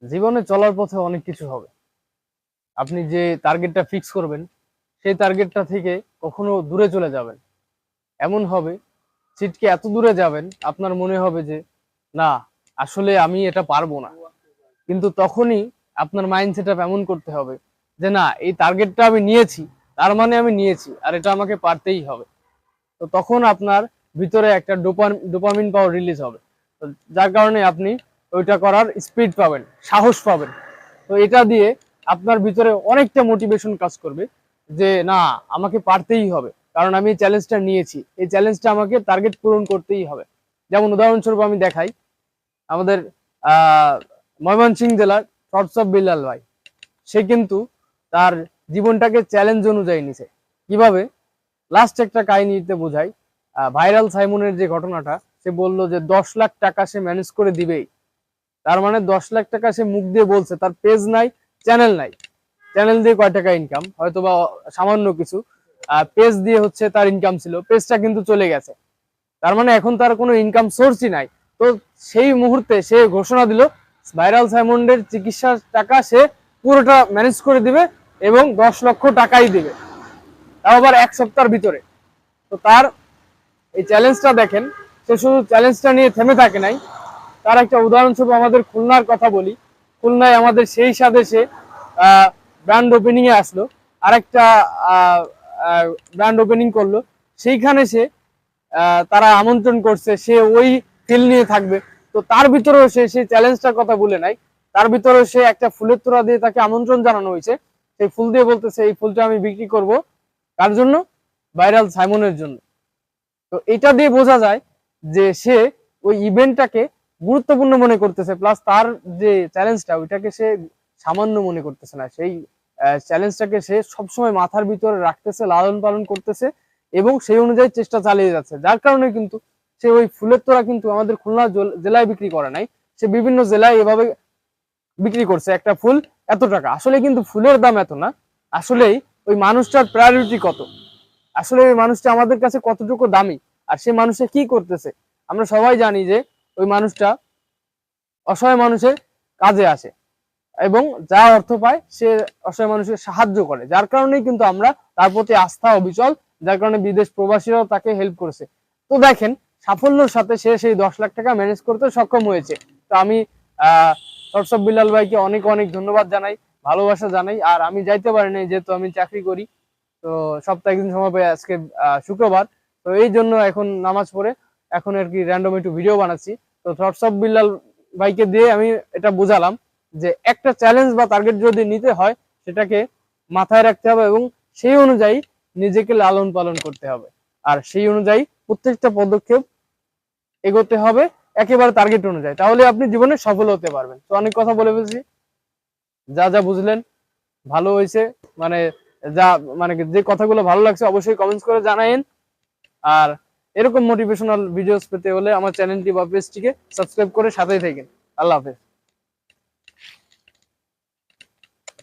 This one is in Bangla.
জীবনে চলার পথে অনেক কিছু হবে। আপনি যে টার্গেটটা ফিক্স করবেন সেই টার্গেটটা থেকে কখনো দূরে চলে যাবেন। এমন হবে ছিটকে এত দূরে যাবেন আপনার মনে হবে যে না, আসলে আমি এটা পারবো না। কিন্তু তখনই আপনার মাইন্ড সেট আপ এমন করতে হবে যে না, এই টার্গেটটা আমি নিয়েছি, তার মানে আমি নিয়েছি আর এটা আমাকে পারতেই হবে। তো তখন আপনার ভিতরে একটা ডোপামিন পাওয়ার রিলিজ হবে। তো যার কারণে আপনি ওইটা করার স্পিড পাবেন, সাহস পাবেন। তো এটা দিয়ে আপনার ভিতরে অনেকটা মোটিভেশন কাজ করবে যে না, আমাকে পারতেই হবে, কারণ আমি এই চ্যালেঞ্জটা নিয়েছি, এই চ্যালেঞ্জটা আমাকে টার্গেট পূরণ করতেই হবে। যেমন উদাহরণস্বরূপ আমি দেখাই, আমাদের ময়মনসিংহ জেলার থটস অফ বিল্লাল ভাই, সে কিন্তু তার জীবনটাকে চ্যালেঞ্জ অনুযায়ী নিছে। কিভাবে? লাস্ট একটা কাহিনীতে বোঝাই। ভাইরাল সাইমনের যে ঘটনাটা, সে বলল যে 10 লাখ টাকা সে ম্যানেজ করে দিবেই। তার মানে 10 লাখ টাকা সে মুখ দিয়ে বলছে, তার পেজ নাই, চ্যানেল নাই। চ্যানেল দিয়ে কয় টাকা ইনকাম, হয়তো বা সামান্য কিছু। পেজ দিয়ে হচ্ছে তার ইনকাম ছিল, পেজটা কিন্তু চলে গেছে। তার মানে এখন তার কোনো ইনকাম সোর্সই নাই। তো সেই মুহূর্তে সে ঘোষণা দিল ভাইরাল সাইমন্ডের চিকিৎসার টাকা সে পুরোটা ম্যানেজ করে দিবে এবং 10 লক্ষ টাকাই দিবে, তাও আবার 1 সপ্তাহের ভিতরে। তো তার এই চ্যালেঞ্জটা দেখেন, সে শুধু চ্যালেঞ্জটা নিয়ে থেমে থাকে নাই। তার একটা উদাহরণস্বরূপ আমাদের খুলনার কথা বলি। খুলনায় আমাদের সেই সাথে সে ব্র্যান্ড ওপেনিং এ আসলো, আরেকটা ব্র্যান্ড ওপেনিং করলো। সেইখানে সে তারা আমন্ত্রণ করছে, সে ওই ফিল নিয়ে থাকবে। তো তার ভিতরেও সে সেই চ্যালেঞ্জটার কথা বলে নাই। তার ভিতরেও সে একটা ফুলের তোড়া দিয়ে তাকে আমন্ত্রণ জানানো হয়েছে, সেই ফুল দিয়ে বলতেছে এই ফুলটা আমি বিক্রি করব কার জন্য? ভাইরাল সাইমনের জন্য। তো এটা দিয়ে বোঝা যায় যে সে ওই ইভেন্টটাকে গুরুত্বপূর্ণ মনে করতেছে, প্লাস তার যে চ্যালেঞ্জটা ওইটাকে সে সামান্য মনে করতেছে না। সেই চ্যালেঞ্জটাকে সে সবসময় মাথার ভিতরে রাখতেছে, লালন পালন করতেছে এবং সেই অনুযায়ী চেষ্টা চালিয়ে যাচ্ছে। যার কারণে কিন্তু সে ওই ফুলের তোড়া কিন্তু আমাদের খুলনা জেলায় বিক্রি করে নাই, সে বিভিন্ন জেলায় এভাবে বিক্রি করছে। একটা ফুল এত টাকা, আসলে কিন্তু ফুলের দাম এত না, আসলেই ওই মানুষটার প্রায়োরিটি কত, আসলে ওই মানুষটা আমাদের কাছে কতটুকু দামি, আর সে মানুষটা কি করতেছে। আমরা সবাই জানি যে ওই মানুষটা অসহায় মানুষের কাজে আসে এবং যা অর্থ পায় সে অসহায় মানুষকে সাহায্য করে। যার কারণেই কিন্তু আমরা তার প্রতি আস্থা অবিচল, যার কারণে বিদেশ প্রবাসীরাও তাকে হেল্প করেছে। তো দেখেন, সাফল্যের সাথে সে সেই 10 লাখ টাকা ম্যানেজ করতে সক্ষম হয়েছে। তো আমি থটস অফ বিল্লাল ভাইকে অনেক অনেক ধন্যবাদ জানাই, ভালোবাসা জানাই। আর আমি যাইতে পারি নাই, যেহেতু আমি চাকরি করি। তো সপ্তাহে একদিন সময় পাই, আজকে শুক্রবার। তো এই জন্য এখন নামাজ পড়ে এখন আর কি র্যান্ডম একটু ভিডিও বানাচ্ছি। তো থটস অফ বিল্লাল ভাইকে দিয়ে আমি এটা বুঝালাম যে একটা চ্যালেঞ্জ বা টার্গেট যদি নিতে হয়, সেটাকে মাথায় রাখতে হবে এবং সেই অনুযায়ী নিজেকে লালন পালন করতে হবে। আর সেই অনুযায়ী প্রত্যেকটা পদক্ষেপ এগোতে হবে একেবারে টার্গেট অনুযায়ী, তাহলে আপনি জীবনে সফল হতে পারবেন। তো অনেক কথা বলে ফেলছি, যা যা বুঝলেন ভালো হয়েছে, মানে যা মানে যে কথাগুলো ভালো লাগছে অবশ্যই কমেন্টস করে জানায়েন। আর এরকম মোটিভেশনাল ভিডিওস পেতে হলে আমার চ্যানেলটি বা পেজটিকে সাবস্ক্রাইব করে সাথেই থাকেন। আল্লাহ হাফেজ।